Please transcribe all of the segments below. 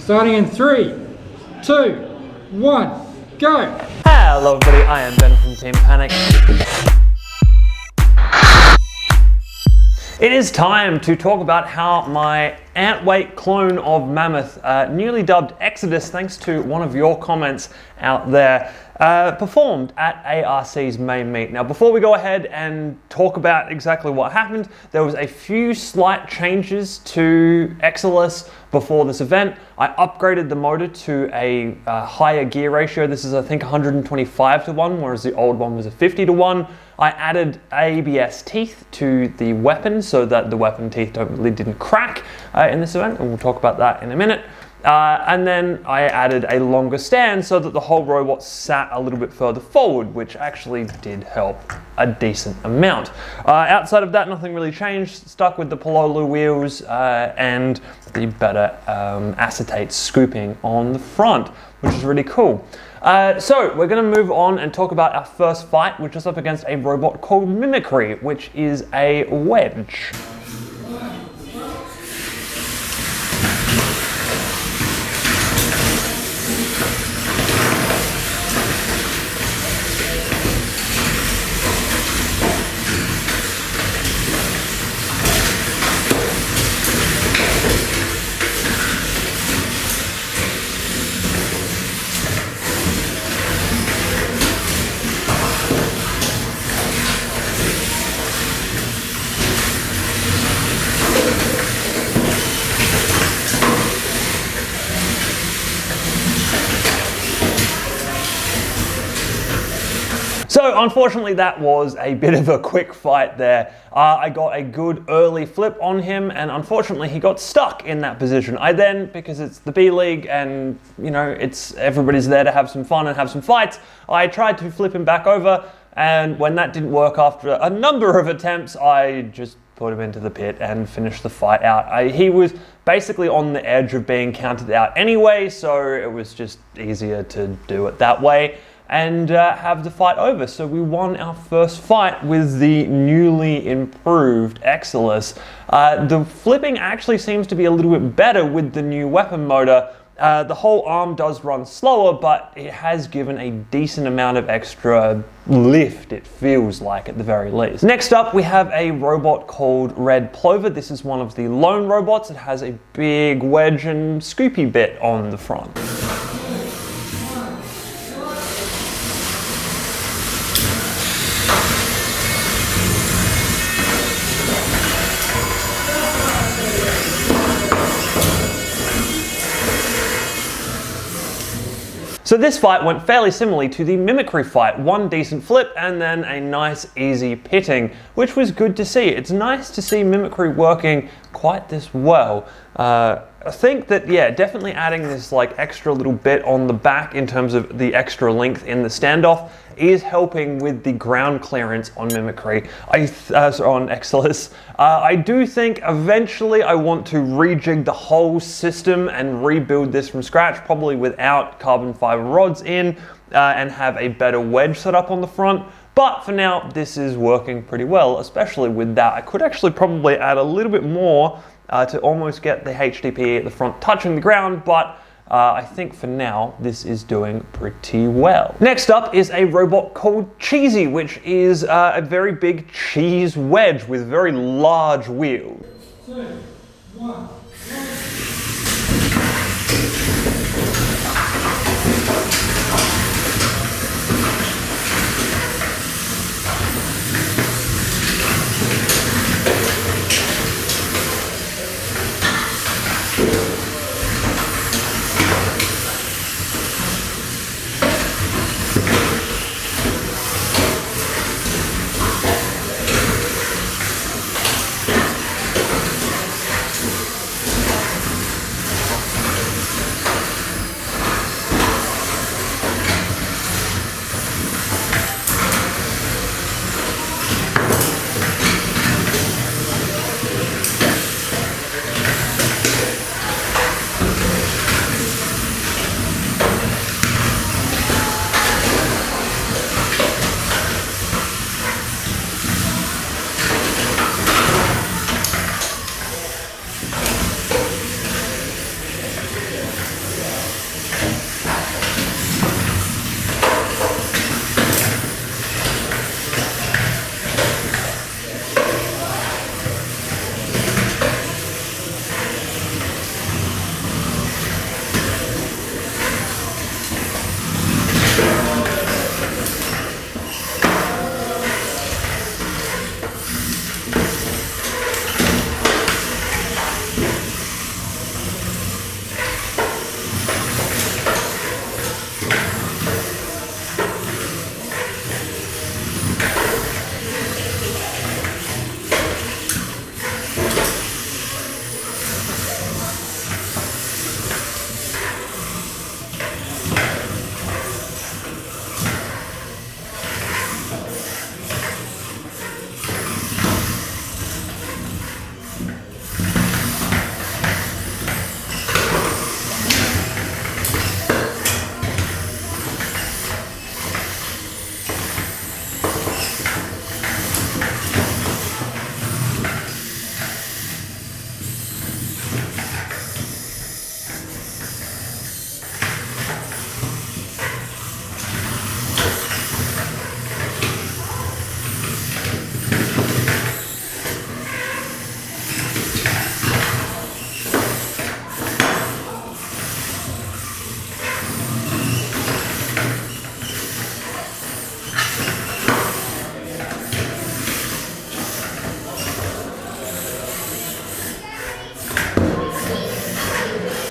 Starting in 3, 2, 1, go! Hello everybody, I am Ben from Team Panic. It is time to talk about how my ant-weight clone of Mammoth, newly dubbed Exodus, thanks to one of your comments out there, performed at ARC's main meet. Now, before we go ahead and talk about exactly what happened, there was a few slight changes to exilis before this event. I upgraded the motor to a higher gear ratio. This is, I think, 125 to 1, whereas the old one was a 50 to 1. I added ABS teeth to the weapon so that the weapon teeth didn't crack in this event, and we'll talk about that in a minute. And then I added a longer stand so that the whole robot sat a little bit further forward, which actually did help a decent amount. Outside of that, nothing really changed. Stuck with the Pololo wheels and the better acetate scooping on the front, which is really cool. So we're going to move on and talk about our first fight, which is up against a robot called Mimicry, which is a wedge. So unfortunately that was a bit of a quick fight there. I got a good early flip on him and unfortunately he got stuck in that position. I then, because it's the B League and you know, everybody's there to have some fun and have some fights, I tried to flip him back over, and when that didn't work after a number of attempts, I just put him into the pit and finished the fight out. He was basically on the edge of being counted out anyway, so it was just easier to do it that way and have the fight over. So we won our first fight with the newly improved exilis. The flipping actually seems to be a little bit better with the new weapon motor. The whole arm does run slower, but it has given a decent amount of extra lift, it feels like, at the very least. Next up, we have a robot called Red Plover. This is one of the lone robots. It has a big wedge and scoopy bit on the front. So this fight went fairly similarly to the Mimicry fight. One decent flip and then a nice easy pitting, which was good to see. It's nice to see Mimicry working quite this well. I think that, yeah, definitely adding this like extra little bit on the back in terms of the extra length in the standoff is helping with the ground clearance on Mimicry, on exilis. I do think eventually I want to rejig the whole system and rebuild this from scratch, probably without carbon fiber rods in, and have a better wedge set up on the front. But for now, this is working pretty well, especially with that. I could actually probably add a little bit more to almost get the HDPE at the front touching the ground, but I think for now, this is doing pretty well. Next up is a robot called Cheesy, which is a very big cheese wedge with very large wheels. 2, 1.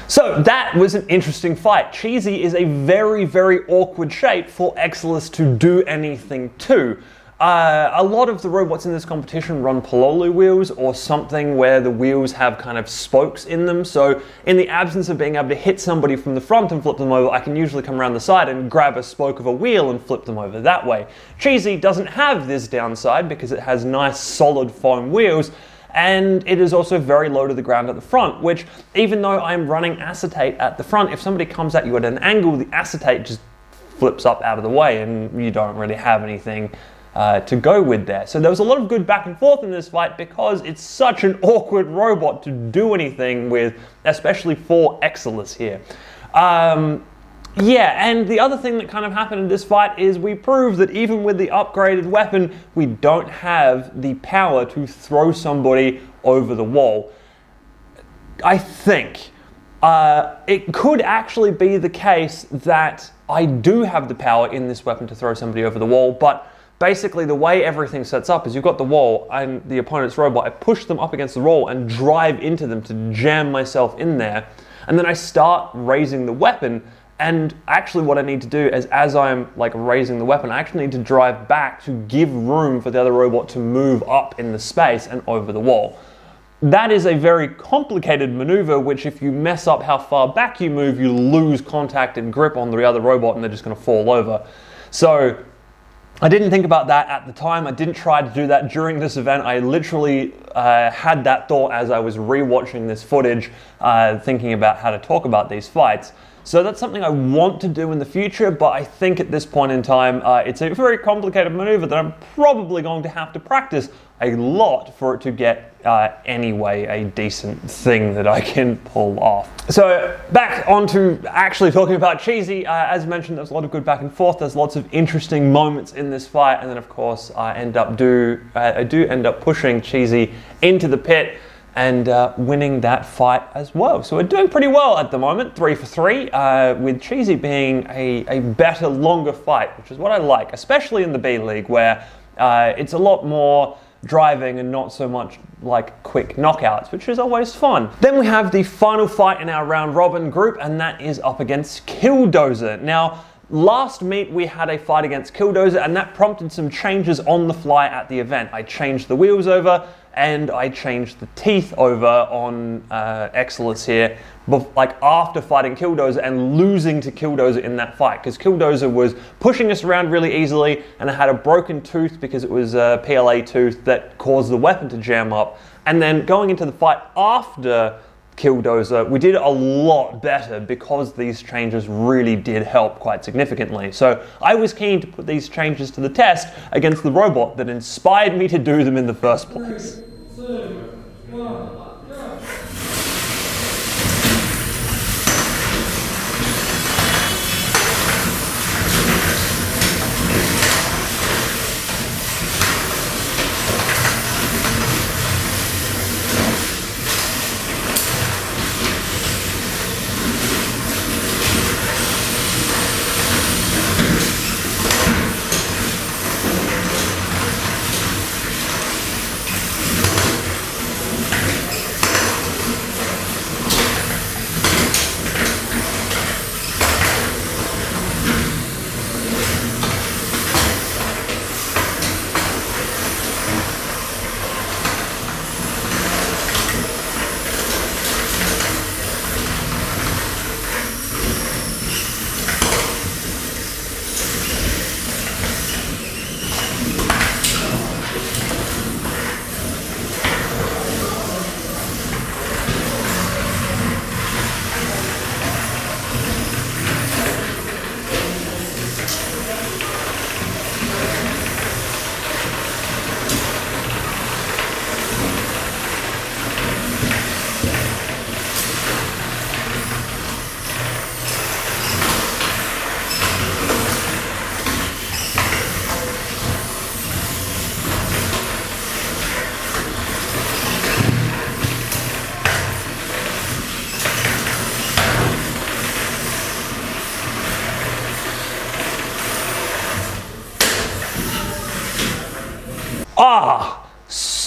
So that was an interesting fight. Cheesy is a very, very awkward shape for Exilis to do anything to. A lot of the robots in this competition run Pololo wheels or something where the wheels have kind of spokes in them. So in the absence of being able to hit somebody from the front and flip them over, I can usually come around the side and grab a spoke of a wheel and flip them over that way. Cheesy doesn't have this downside because it has nice solid foam wheels, and it is also very low to the ground at the front, which even though I'm running acetate at the front, if somebody comes at you at an angle, the acetate just flips up out of the way and you don't really have anything to go with there. So there was a lot of good back and forth in this fight because it's such an awkward robot to do anything with, especially for Exilis here. Yeah, and the other thing that kind of happened in this fight is we proved that even with the upgraded weapon, we don't have the power to throw somebody over the wall. I think it could actually be the case that I do have the power in this weapon to throw somebody over the wall, but basically the way everything sets up is you've got the wall and the opponent's robot. I push them up against the wall and drive into them to jam myself in there, and then I start raising the weapon. And actually what I need to do is, as I'm like raising the weapon, I actually need to drive back to give room for the other robot to move up in the space and over the wall. That is a very complicated maneuver, which if you mess up how far back you move, you lose contact and grip on the other robot and they're just going to fall over. So I didn't think about that at the time. I didn't try to do that during this event. I literally had that thought as I was rewatching this footage, thinking about how to talk about these fights. So that's something I want to do in the future, but I think at this point in time, it's a very complicated maneuver that I'm probably going to have to practice a lot for it to get, anyway, a decent thing that I can pull off. So back onto actually talking about Cheesy. As mentioned, there's a lot of good back and forth. There's lots of interesting moments in this fight, and then of course I do end up pushing Cheesy into the pit and winning that fight as well. So we're doing pretty well at the moment, 3 for 3, with Cheesy being a better, longer fight, which is what I like, especially in the B League, where it's a lot more driving and not so much like quick knockouts, which is always fun. Then we have the final fight in our round robin group, and that is up against Killdozer. Now, last meet we had a fight against Killdozer, and that prompted some changes on the fly at the event. I changed the wheels over, and I changed the teeth over on Exilis here, like after fighting Killdozer and losing to Killdozer in that fight, because Killdozer was pushing us around really easily, and I had a broken tooth because it was a PLA tooth that caused the weapon to jam up. And then going into the fight after Killdozer, we did a lot better because these changes really did help quite significantly. So I was keen to put these changes to the test against the robot that inspired me to do them in the first place. 3, 2, 1, go.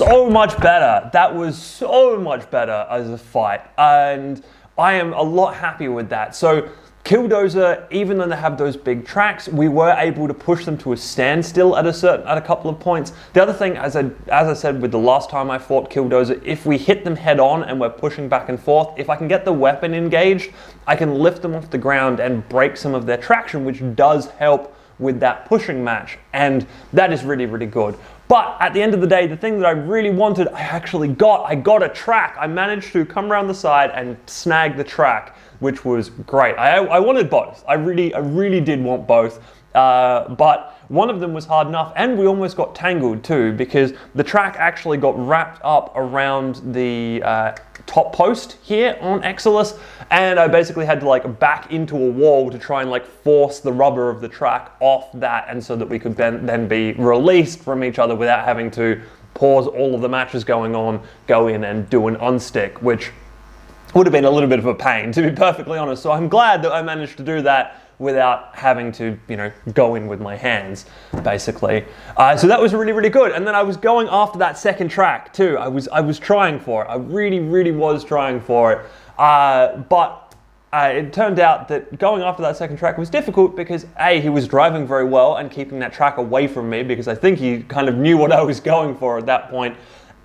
So much better. That was so much better as a fight. And I am a lot happier with that. So Killdozer, even though they have those big tracks, we were able to push them to a standstill at a couple of points. The other thing, as I said with the last time I fought Killdozer, if we hit them head on and we're pushing back and forth, if I can get the weapon engaged, I can lift them off the ground and break some of their traction, which does help with that pushing match, and that is really, really good. But at the end of the day, the thing that I really wanted, I actually got. I got a track. I managed to come around the side and snag the track, which was great. I wanted both. I really did want both. But one of them was hard enough, and we almost got tangled too, because the track actually got wrapped up around the top post here on Exilis, and I basically had to like back into a wall to try and like force the rubber of the track off that, and so that we could then be released from each other without having to pause all of the matches going on, go in and do an unstick, which would have been a little bit of a pain, to be perfectly honest. So I'm glad that I managed to do that without having to, go in with my hands, basically. So that was really, really good. And then I was going after that second track too. I was trying for it. I really was trying for it. But it turned out that going after that second track was difficult because A, he was driving very well and keeping that track away from me, because I think he kind of knew what I was going for at that point.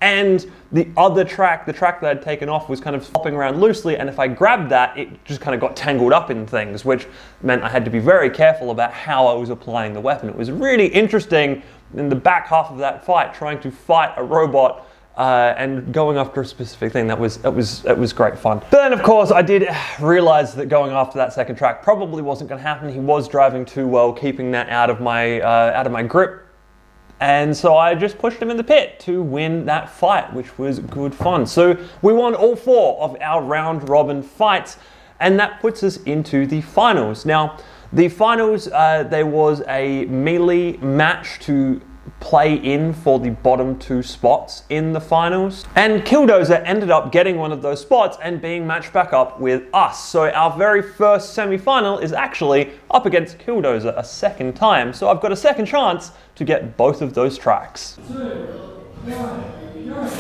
And the other track, the track that I'd taken off, was kind of flopping around loosely, and if I grabbed that, it just kind of got tangled up in things, which meant I had to be very careful about how I was applying the weapon. It was really interesting in the back half of that fight, trying to fight a robot and going after a specific thing. It was great fun. But then, of course, I did realize that going after that second track probably wasn't going to happen. He was driving too well, keeping that out of my grip. And so I just pushed him in the pit to win that fight, which was good fun. So we won all 4 of our round robin fights, and that puts us into the finals. Now, the finals, there was a melee match to play in for the bottom 2 spots in the finals. And Killdozer ended up getting one of those spots and being matched back up with us. So our very first semi-final is actually up against Killdozer a second time. So I've got a second chance to get both of those tracks. 2, 1, go.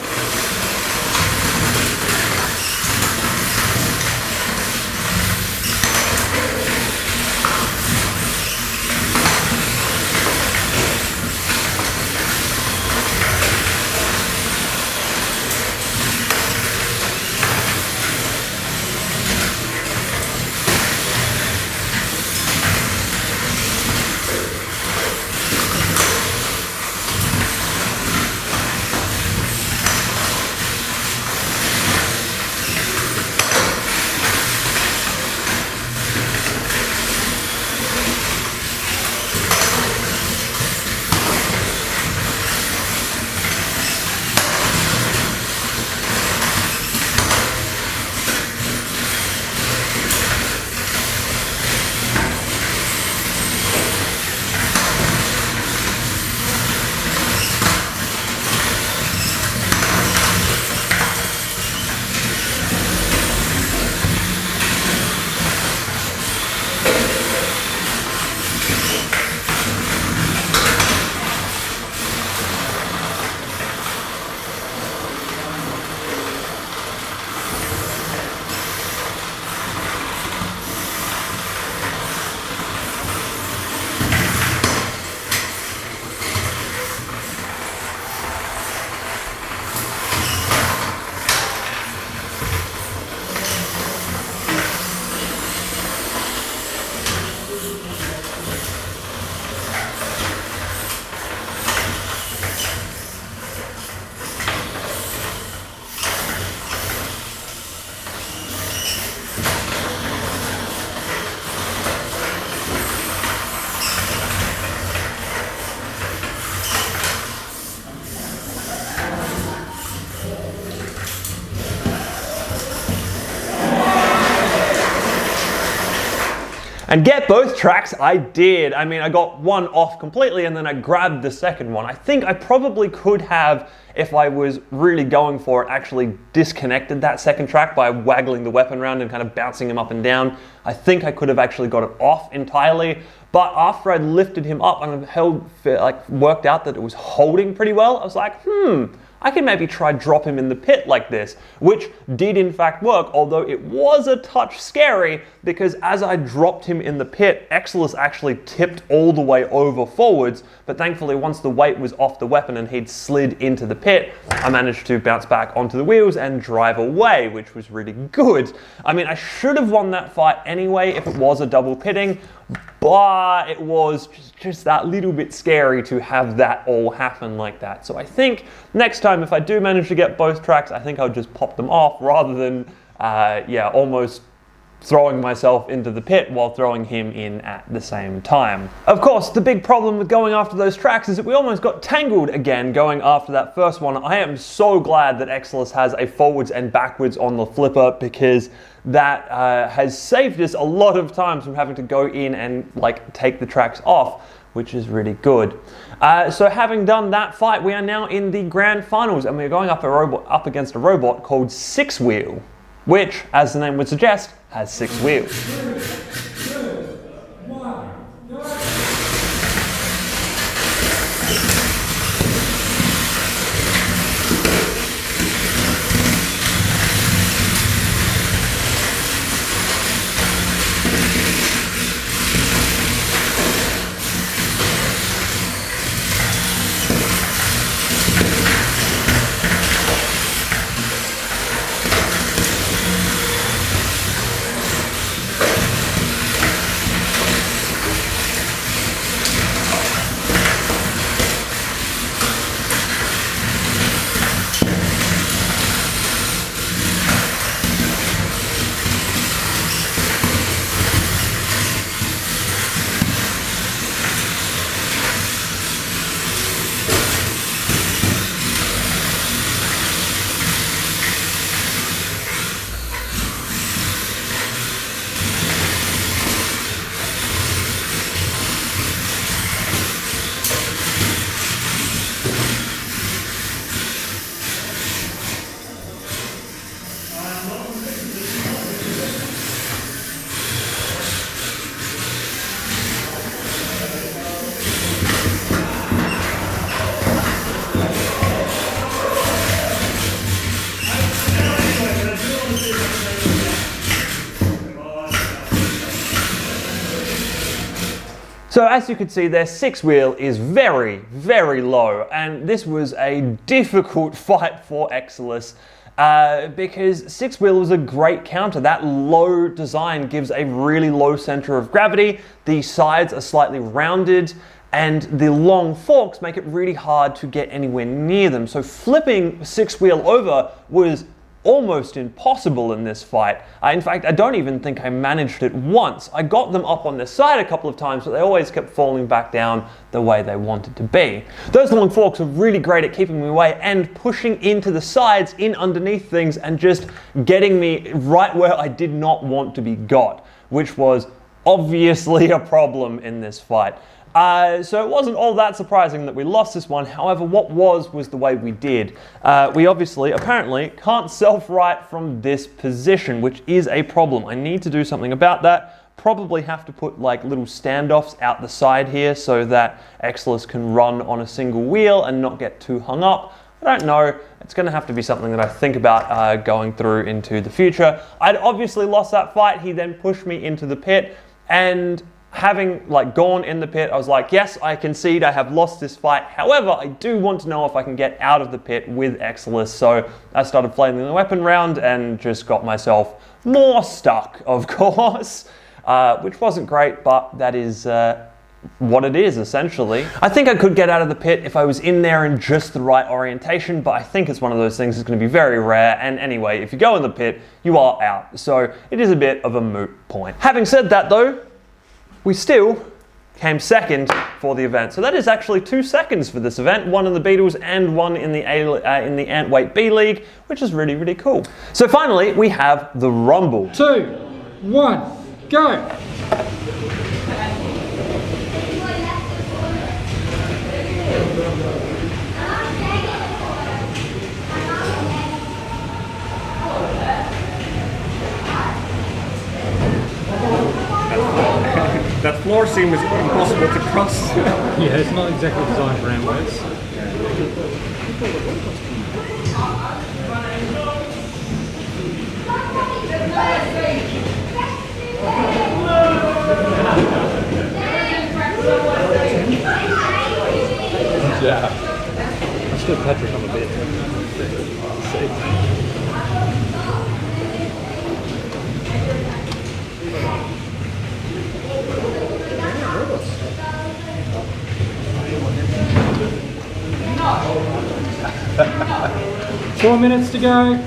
And get both tracks, I did. I mean, I got one off completely and then I grabbed the second one. I think I probably could have, if I was really going for it, actually disconnected that second track by waggling the weapon around and kind of bouncing him up and down. I think I could have actually got it off entirely. But after I lifted him up and worked out that it was holding pretty well, I was like, I can maybe try drop him in the pit like this, which did in fact work, although it was a touch scary because as I dropped him in the pit, Exilis actually tipped all the way over forwards, but thankfully once the weight was off the weapon and he'd slid into the pit, I managed to bounce back onto the wheels and drive away, which was really good. I mean, I should have won that fight anyway if it was a double pitting, but it was just that little bit scary to have that all happen like that. So I think next time if I do manage to get both tracks, I think I'll just pop them off rather than, almost throwing myself into the pit while throwing him in at the same time. Of course, the big problem with going after those tracks is that we almost got tangled again going after that first one. I am so glad that Exilis has a forwards and backwards on the flipper because that has saved us a lot of times from having to go in and take the tracks off, which is really good. So having done that fight, we are now in the grand finals and we're going up against a robot called Six Wheel, which, as the name would suggest, has 6 wheels. 3, 2, 1, go! So as you can see there, 6 wheel is very, very low, and this was a difficult fight for Exilis because 6 wheel was a great counter. That low design gives a really low center of gravity, the sides are slightly rounded, and the long forks make it really hard to get anywhere near them. So flipping 6 wheel over was almost impossible in this fight. In fact, I don't even think I managed it once. I got them up on their side a couple of times, but they always kept falling back down the way they wanted to be. Those long forks are really great at keeping me away and pushing into the sides, in underneath things, and just getting me right where I did not want to be got, which was obviously a problem in this fight. So it wasn't all that surprising that we lost this one. However, what was the way we did. We obviously, apparently, can't self-right from this position, which is a problem. I need to do something about that. Probably have to put little standoffs out the side here so that Exilis can run on a single wheel and not get too hung up. I don't know. It's going to have to be something that I think about going through into the future. I'd obviously lost that fight. He then pushed me into the pit, and having gone in the pit, I was like, yes, I concede I have lost this fight. However, I do want to know if I can get out of the pit with Exilis. So I started flailing the weapon round and just got myself more stuck, of course, which wasn't great, but that is what it is, essentially. I think I could get out of the pit if I was in there in just the right orientation, but I think it's one of those things that's going to be very rare, and anyway, if you go in the pit, you are out. So it is a bit of a moot point. Having said that though, we still came second for the event. So that is actually 2 seconds for this event, one in the Beatles and one in the Ant Weight B League, which is really, really cool. So finally, we have the Rumble. 2, 1, go! That floor seems impossible to cross. Yeah, it's not exactly designed for ant weights. Yeah. I stood Patrick on the bed. See. 4 minutes to go.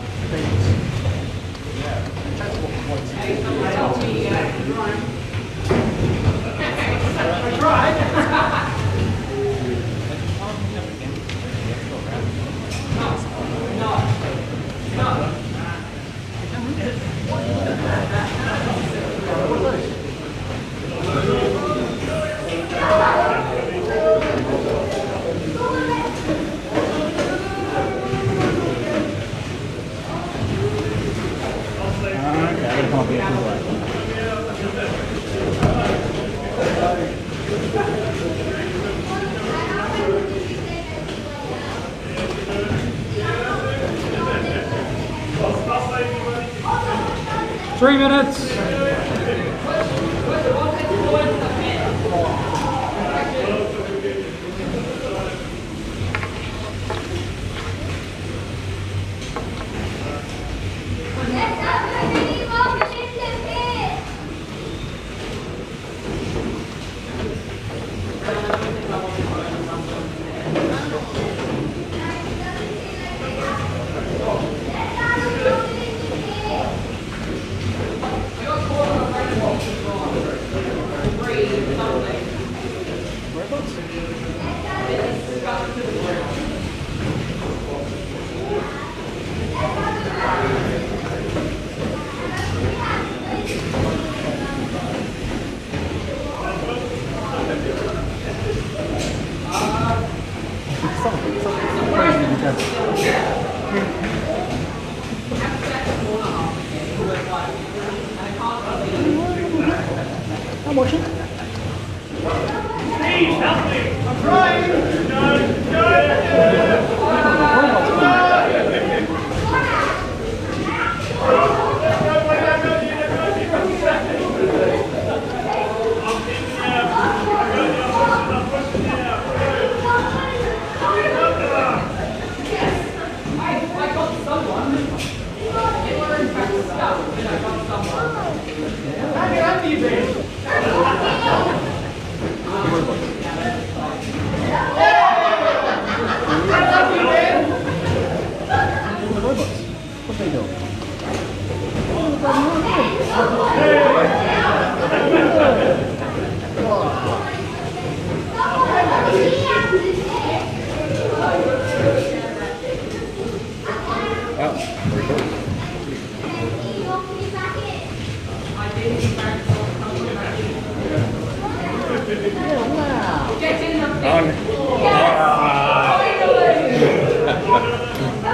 Three minutes. I'm watching. Steve, help me! I'm trying! What are they doing?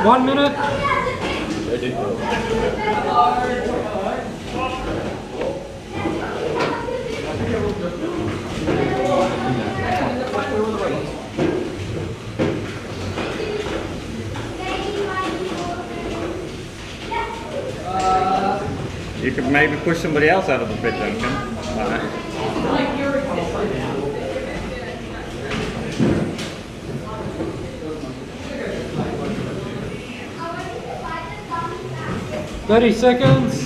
One minute. You could maybe push somebody else out of the pit, Duncan. 30 seconds.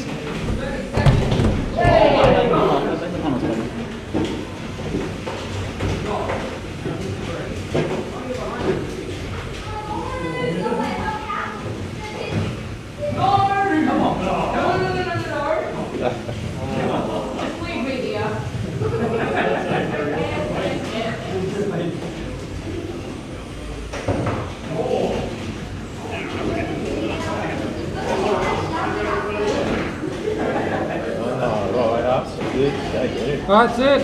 That's it.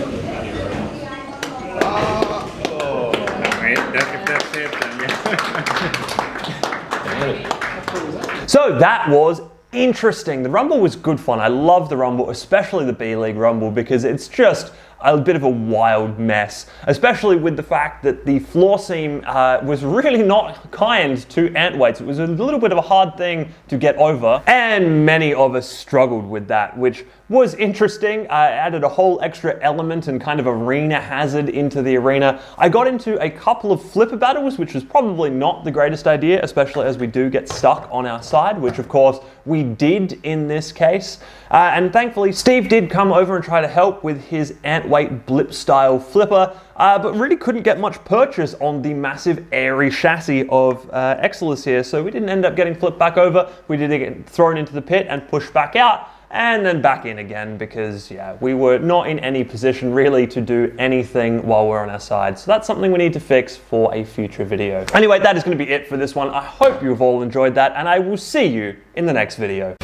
So that was interesting. The Rumble was good fun. I love the Rumble, especially the B-League Rumble, because it's just a bit of a wild mess, especially with the fact that the floor seam was really not kind to ant weights. It was a little bit of a hard thing to get over, and many of us struggled with that, which was interesting. Added a whole extra element and kind of arena hazard into the arena. I got into a couple of flipper battles, which was probably not the greatest idea, especially as we do get stuck on our side, which of course we did in this case. And thankfully Steve did come over and try to help with his ant weight blip style flipper, but really couldn't get much purchase on the massive airy chassis of Exilis here, so we didn't end up getting flipped back over. We did get thrown into the pit and pushed back out, and then back in again, because yeah, we were not in any position really to do anything while we're on our side. So that's something we need to fix for a future video. Anyway, that is going to be it for this one. I hope you've all enjoyed that, and I will see you in the next video.